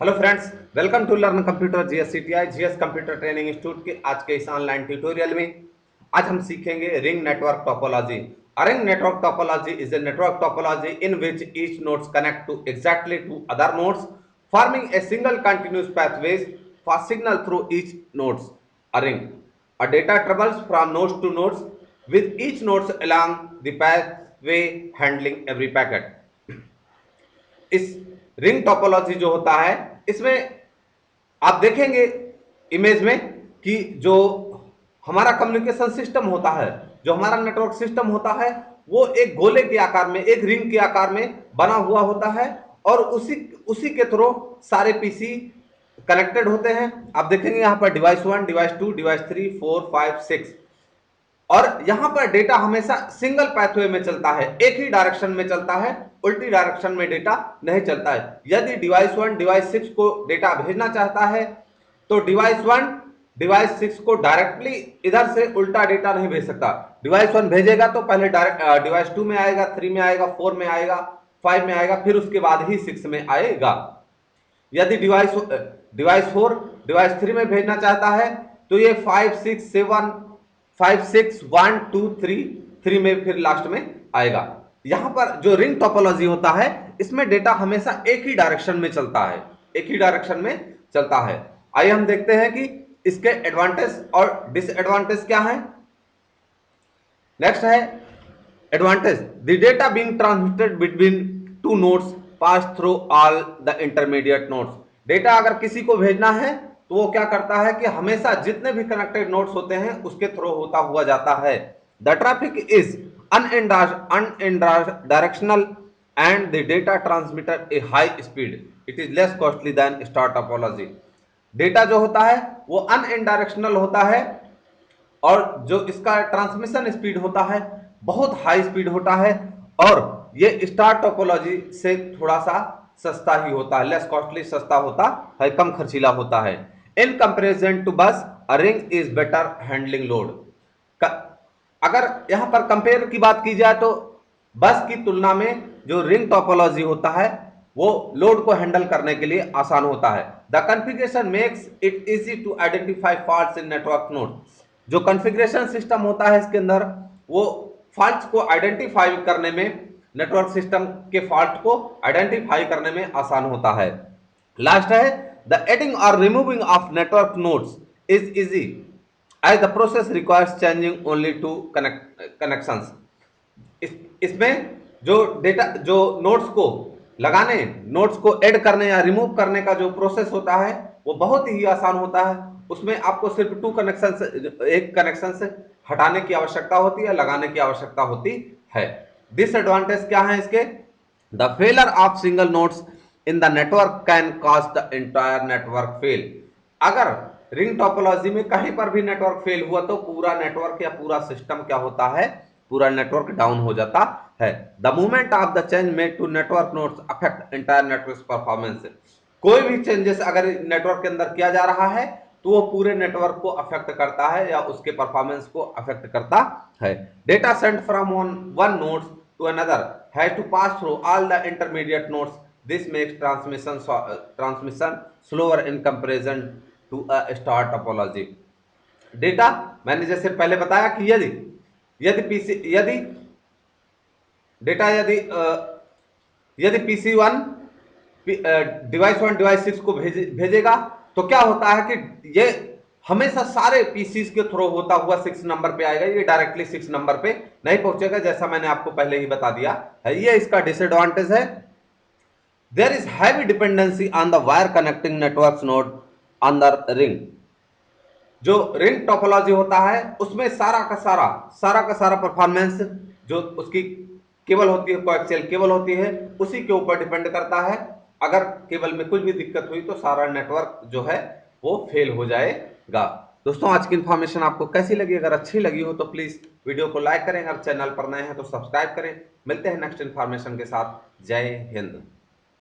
Hello friends, welcome to learn computer GSCTI GS computer training institute के आज के इस ऑनलाइन ट्यूटोरियल में आज हम सीखेंगे ring network topology. A ring network topology is a network topology in which each nodes connect to exactly to other nodes, forming a single continuous pathways for signal through each nodes. A ring. A data travels from nodes to nodes with each nodes along the pathway handling every packet. इस ring topology जो होता है इसमें आप देखेंगे image में कि जो हमारा कम्युनिकेशन सिस्टम होता है, जो हमारा नेटवर्क सिस्टम होता है, वो एक गोले के आकार में, एक रिंग के आकार में बना हुआ होता है और उसी उसी के थ्रू सारे पीसी कनेक्टेड होते हैं। आप देखेंगे यहाँ पर डिवाइस 1, डिवाइस 2, डिवाइस 3, 4, 5, 6 और यहां पर डेटा हमेशा सिंगल पाथवे में चलता है, एक ही डायरेक्शन में चलता है, उल्टी डायरेक्शन में डेटा नहीं चलता है। यदि डिवाइस 1 डिवाइस 6 को डेटा भेजना चाहता है तो डिवाइस 1 डिवाइस 6 को डायरेक्टली इधर से उल्टा डेटा नहीं भेज सकता। डिवाइस 1 भेजेगा तो पहले डायरेक्ट डिवाइस 2 में आएगा, 3 में आएगा, 4 में आएगा, 5 में आएगा, फिर उसके बाद ही 6 में आएगा। यदि डिवाइस 4 डिवाइस 3 में भेजना चाहता है तो ये 5 6 7 5 6 1 2 3 में फिर लास्ट में आएगा। यहां पर जो रिंग टोपोलॉजी होता है इसमें डेटा हमेशा एक ही डायरेक्शन में चलता है, एक ही डायरेक्शन में चलता है। आइए हम देखते हैं कि इसके एडवांटेज और डिसएडवांटेज क्या है। नेक्स्ट है advantage. The data being transmitted between two nodes pass through all the intermediate nodes. Data अगर किसी को भेजना है तो वो क्या करता है कि हमेशा जितने भी कनेक्टेड नोड्स होते हैं उसके थ्रू होता हुआ जाता है। The traffic is directional and the data transmitted a high speed. It is less costly than star topology. Data जो होता है वो अनइनडायरेक्शनल होता है और जो इसका ट्रांसमिशन स्पीड होता है बहुत हाई स्पीड होता है और ये स्टार टोपोलॉजी से थोड़ा सा सस्ता ही होता है, लेस कॉस्टली, सस्ता होता है, कम खर्चीला होता है। इन कंपेरिजन टू बस a ring is better handling load. अगर यहां पर कंपेयर की बात की जाए तो बस की तुलना में जो रिंग टोपोलॉजी होता है वो लोड को हैंडल करने के लिए आसान होता है। The configuration makes it easy to identify faults in network node. जो कॉन्फ़िगरेशन सिस्टम होता है इसके अंदर वो फॉल्ट्स को आइडेंटिफाई करने में, नेटवर्क सिस्टम के फॉल्ट को आइडेंटिफाई करने में आसान होता है। लास्ट है द एडिंग और removing of network nodes is easy as the process requires changing only two connections. इसमें जो डेटा, जो नोड्स को लगाने, नोड्स को ऐड करने या रिमूव करने का जो प्रोसेस होता है वो बहुत ही आसान होता है। उसमें आपको सिर्फ टू कनेक्शन से, एक कनेक्शन से हटाने की आवश्यकता होती है, लगाने की आवश्यकता होती है। डिसएडवांटेज क्या है इसके? The failure of single nodes in the network can cause the entire network fail. अगर रिंग टोपोलॉजी में कहीं पर भी नेटवर्क फेल हुआ तो पूरा नेटवर्क या पूरा सिस्टम क्या होता है, पूरा नेटवर्क डाउन हो जाता है। The movement of the change made to network nodes affect entire network performance. कोई भी चेंजेस अगर नेटवर्क के अंदर किया जा रहा है तो वो पूरे नेटवर्क को अफेक्ट करता है या उसके परफॉर्मेंस को अफेक्ट करता है। Data send from one nodes to another has to pass through all the intermediate nodes. This makes transmission slower in comparison to a star topology. Data मैंने जैसे पहले बताया कि यदि यदि पीसी यदि डेटा यदि यदि पीसी 1 डिवाइस 1 डिवाइस 6 को भेजेगा तो क्या होता है कि ये हमेशा सारे पीसीज के थ्रू होता हुआ 6 नंबर पे आएगा, ये डायरेक्टली 6 नंबर पे नहीं पहुंचेगा, जैसा मैंने आपको पहले ही बता दिया है। ये इसका डिसएडवांटेज है। There is heavy dependency on the wire connecting networks node on the ring. जो रिंग टोपोलॉजी होता है उसमें सारा का सारा परफॉर्मेंस जो उसकी केबल होती है, कोएक्सियल केबल होती है, उसी के ऊपर डिपेंड करता है। अगर केबल में कुछ भी दिक्कत हुई तो सारा नेटवर्क जो है वो फेल हो जाएगा। दोस्तों, आज की इन्फॉर्मेशन आपको कैसी लगी? अगर अच्छी लगी हो तो प्लीज वीडियो को लाइक करें, अगर चैनल पर नए हैं तो सब्सक्राइब करें। मिलते हैं नेक्स्ट इन्फॉर्मेशन के साथ। जय हिंद।